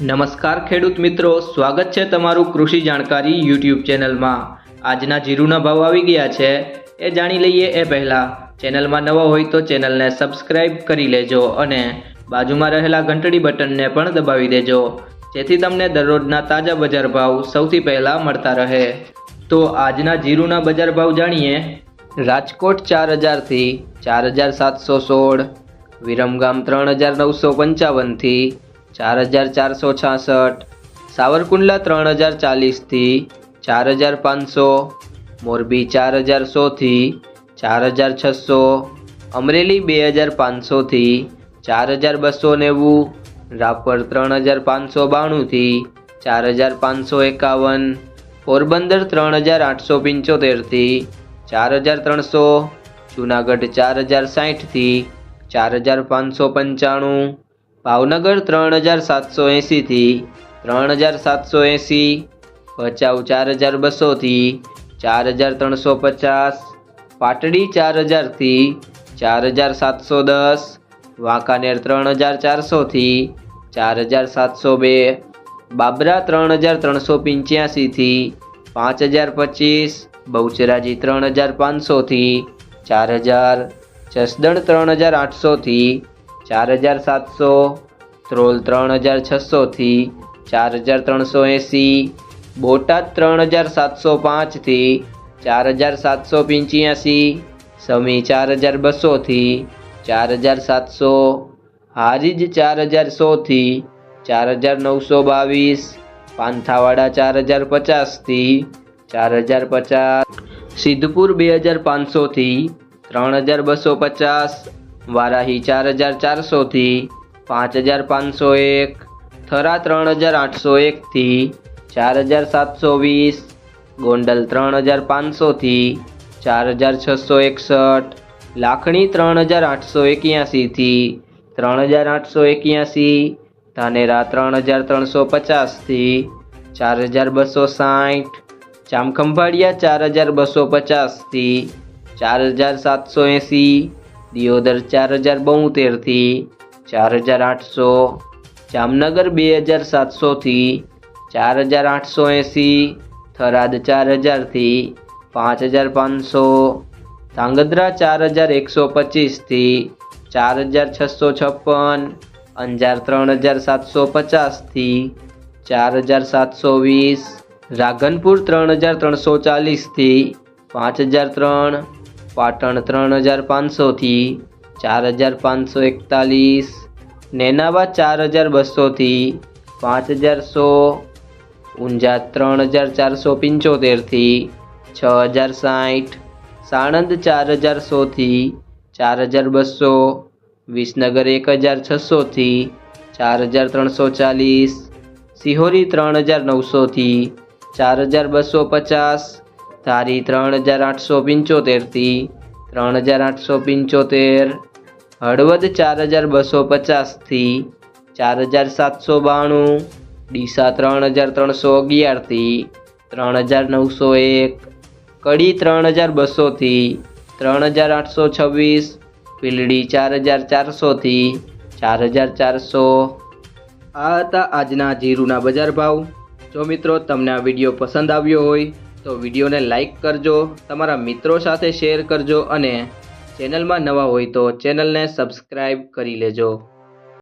નમસ્કાર ખેડૂત મિત્રો, સ્વાગત છે તમારું કૃષિ જાણકારી યુટ્યુબ ચેનલમાં। આજના જીરુના ભાવ આવી ગયા છે એ જાણી લઈએ એ પહેલાં ચેનલમાં નવા હોય તો ચેનલને સબસ્ક્રાઇબ કરી લેજો અને બાજુમાં રહેલા ઘંટડી બટનને પણ દબાવી દેજો, જેથી તમને દરરોજના તાજા બજાર ભાવ સૌથી પહેલાં મળતા રહે। તો આજના જીરુના બજાર ભાવ જાણીએ। રાજકોટ 4000 થી 4716, વિરમગામ 3955 થી 4466, સાવરકુંડલા 3040 થી 4500, મોરબી 4100 થી 4600, અમરેલી 2500 થી 4290, રાપર 3592 થી 4551, પોરબંદર 3875 થી 4300, જૂનાગઢ 4060 થી 4595, ભાવનગર 3780 થી 3780, ભચાઉ 4200 થી 4350, પાટડી 4000 થી 4710, વાંકાનેર 3400 થી 4702, બાબરા 3385 થી 5025, બહુચરાજી 3500 થી 4000, જસદણ 3800 થી 4700, ત્રોલ 3600 થી 4380, બોટાદ 3705 થી 4785, સમી 4200 થી 4700, હારીજ 4100 થી 4922, પાંથાવાડા 4050 થી 4050, સિદ્ધપુર 2500 થી 3250, વારાહી 4400 થી 5501, થરા 3801 થી 4720, ગોંડલ 3500 થી 4661, લાખણી 3881 થી 3881, ધાનેરા 3350 થી 4260, જામખંભાળિયા 4250 થી 4780, દિયોદર 4072 થી 4800, જામનગર 2700 થી 4880, થરાદ 4000 થી 5500, ધાંગધ્રા 4125 થી 4656, અંજાર 3750 થી 4720, રાધનપુર 3340 થી 5003, પાટણ 3500 થી 4541, નેનાવા 4200 થી 5100, ઊંઝા 3475 થી 6060, સાણંદ 4100 થી 4200, વિસનગર 1600 થી 4340, સિહોરી 3900 થી 4250, ધારી 3875 થી 3875, હળવદ 4250 થી 4792, ડીસા 3311 થી 3901, કડી 3200 થી 3826, પીલડી 4400 થી 4400। આ હતા આજના જીરુના બજાર ભાવ। જો મિત્રો તમને આ વિડીયો પસંદ આવ્યો હોય તો વિડીયોને લાઈક કરજો, તમારા મિત્રો સાથે શેર કરજો અને ચેનલમાં નવા હોય તો ચેનલને સબસ્ક્રાઈબ કરી લેજો।